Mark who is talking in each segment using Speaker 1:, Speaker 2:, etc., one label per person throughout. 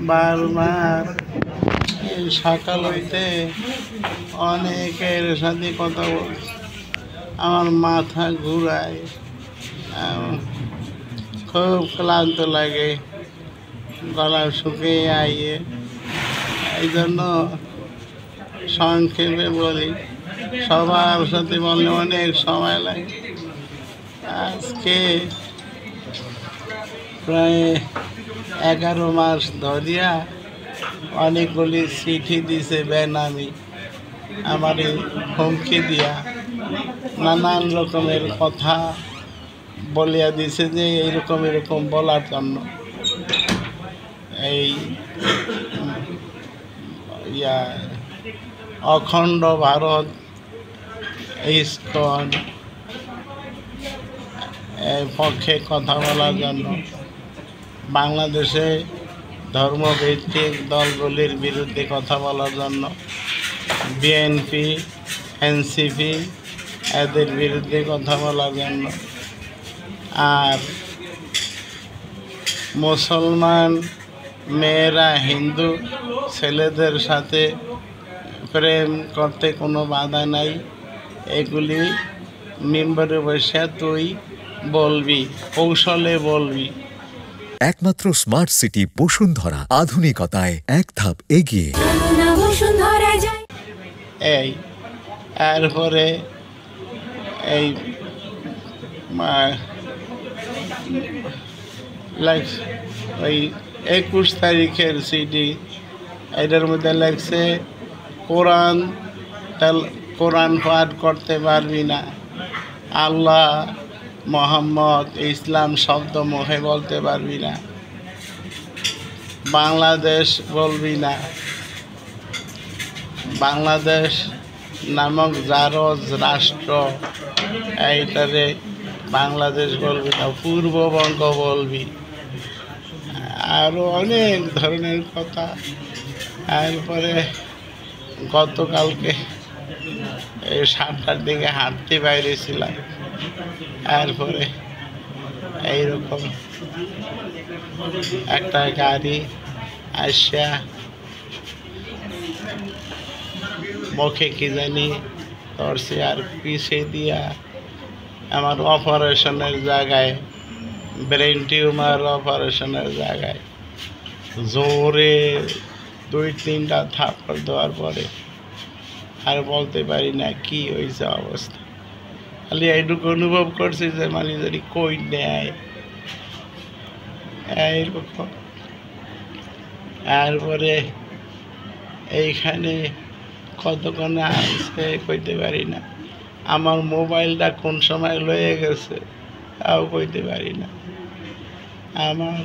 Speaker 1: বারবার এই সকাল হইতে অনেকের সাথে কথা বলছি, আমার মাথা ঘুরায়, খুব ক্লান্ত লাগে, গলা শুকিয়ে আইয়ে। এই জন্য সংক্ষেপে বলি, সবার সাথে বললে অনেক সময় লাগে। আজকে প্রায় 11 মাস ধরিয়া অনেকগুলি চিঠি দিছে বেনামি, আমার হুমকি দিয়া নানান রকমের কথা বলিয়া দিছে যে এইরকম এরকম বলার জন্য। এই অখণ্ড ভারত, ইসকন এর পক্ষে কথা বলার জন্য, বাংলাদেশে ধর্মভিত্তিক দলগুলির বিরুদ্ধে কথা বলার জন্য, বিএনপি, এনসিপি এদের বিরুদ্ধে কথা বলার জন্য, আর মুসলমান মেয়েরা হিন্দু ছেলেদের সাথে প্রেম করতে কোনো বাধা নাই, এগুলি মেম্বারে বসে তুই বলবি, কৌশলে বলবি।
Speaker 2: একমাত্র স্মার্ট সিটি বসুন্ধরা, আধুনিকতায় এক ধাপ এগিয়ে।
Speaker 1: এই এরপরে এই ওই 21 তারিখের সিডি, এটার মধ্যে লাগছে কোরআন পাঠ করতে পারবি না, আল্লাহ, মোহাম্মদ, ইসলাম শব্দ মুখে বলতে পারবি না, বাংলাদেশ বলবি না, বাংলাদেশ নামক জারজ রাষ্ট্র এইটারে বাংলাদেশ বলবি না, পূর্ববঙ্গ বলবি, আরও অনেক ধরনের কথা। এরপরে গতকালকে এই 7টার দিকে হাঁটতে বাইরেছিলাম, এরপরে এইরকম একটা গাড়ি আসা মুখে কি জানি ধরছে, আর পিছিয়ে দিয়া আমার অপারেশনের জায়গায়, ব্রেন টিউমার অপারেশনের জায়গায় জোরে 2-3টা থাপ্পড় দেওয়ার পরে আর বলতে পারি না কি হয়েছে অবস্থা, খালি এইটুকু অনুভব করছি যে মানে যদি কই নেয় এইরকম। তারপরে এইখানে কতক্ষণে আসছে কইতে পারি না, আমার মোবাইলটা কোন সময় লয়ে গেছে তাও কইতে পারি না, আমার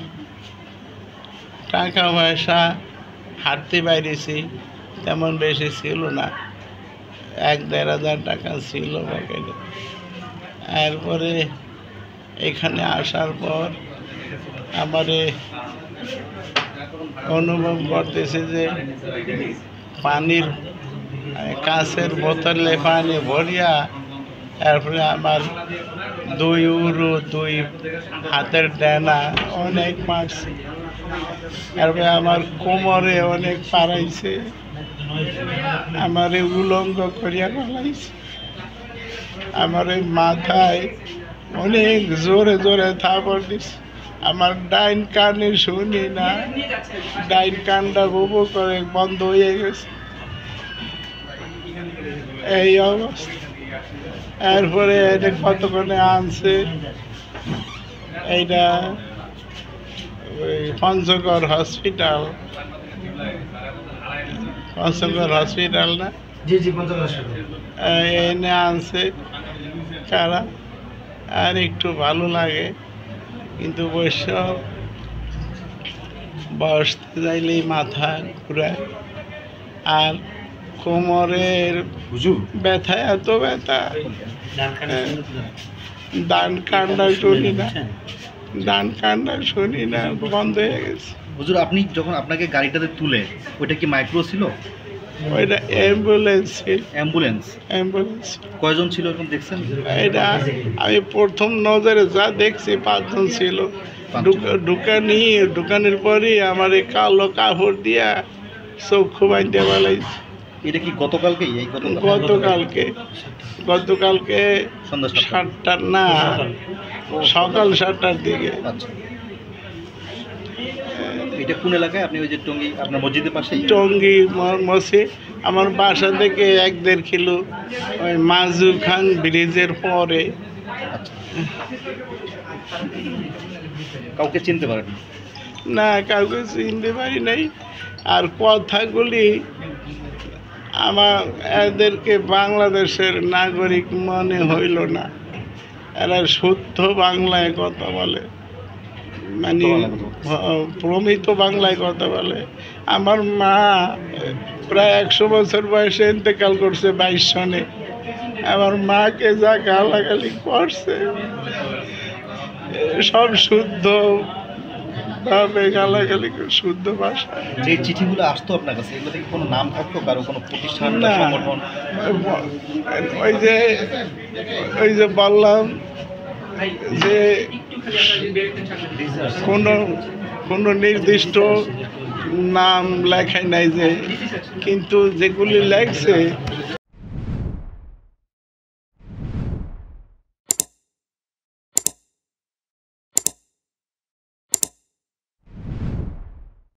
Speaker 1: টাকা পয়সা হাঁটতে বাইরেছি তেমন বেশি ছিল না, 1-1.5 হাজার টাকা ছিল পকেটে। এরপরে এখানে আসার পর আমারে অনুভব করতেছে যে পানির কাঁচের বোতলে পানি ভরিয়া, এরপরে আমার 2 ইউরো 2 হাতের ডানা অনেক মারছে, এরপরে আমার কোমরে অনেক পাড়াইছে, আমারে উলঙ্গ করিয়া ফেলাইছে, আমার এই মাথায় অনেক জোরে জোরে থাপড় দিছে, আমার ডাইন কানে শুনি না, ডাইন কানটা বুবু করে বন্ধ হয়ে গেছে, এই অবস্থা। এরপরে এটা কতক্ষণে আনছে, এইটা ওই পঞ্চগড় হসপিটাল না, এনে আনছে কারা, আর একটু ভালো লাগে, কিন্তু বসতে যাইলেই মাথা ঘুরায়, আর কোমরের ব্যথা, এত ব্যথা, ডান কানটা শুনি না, ডান কানটা শুনি না, বন্ধ হয়ে গেছে।
Speaker 3: হুজুর, আপনি যখন আপনাকে গাড়িটাতে তুলে, ওইটা কি মাইক্রো ছিল?
Speaker 1: ওইটা অ্যাম্বুলেন্স।
Speaker 3: অ্যাম্বুলেন্স কয়জন ছিল এরকম দেখছেন?
Speaker 1: এটা আমি প্রথম নজরে যা দেখছি 5 জন ছিল, দোকানের পরই আমার এই কালো কাপড় দিয়া চক্ষু বাঁধতে পালাইছে।
Speaker 3: এটা কি গতকালকে?
Speaker 1: গতকালকে
Speaker 3: সন্ধ্যা
Speaker 1: 7টার না, সকাল 7টার দিকে।
Speaker 3: আচ্ছা, এটা কোন এলাকায়? আপনি ওই যে টঙ্গী আপনার মসজিদের পাশে?
Speaker 1: টঙ্গী মসজিদ আমার বাসা থেকে 1-1.5 কিলো, ওই মাজু খান ব্রিজের পরে।
Speaker 3: আচ্ছা, কাউকে চিনতে পারেন
Speaker 1: না? কাউকে চিনতে পারি নাই। আর কথাগুলি এদেরকে বাংলাদেশের নাগরিক মনে হইল না। এরা শুদ্ধ বাংলায় কথা বলে, মানে প্রমিত বাংলায় কথা বলে। আমার মা প্রায় 100 বছর বয়সে ইন্তেকাল করছে 22 সনে। আমার মাকে যা গালাগালি করছে সব শুদ্ধ ভাবে গালাগালি, শুদ্ধ ভাষা।
Speaker 3: যে চিঠিগুলো আসতো আপনার কাছে, এগুলোতে কি কোনো নাম থাকতো, কারো কোনো প্রতিষ্ঠান
Speaker 1: না,
Speaker 3: সংগঠন?
Speaker 1: ওই যে বললাম যে কোনো নির্দিষ্ট নাম লেখায় নাই, যে কিন্তু যেগুলি লেখছে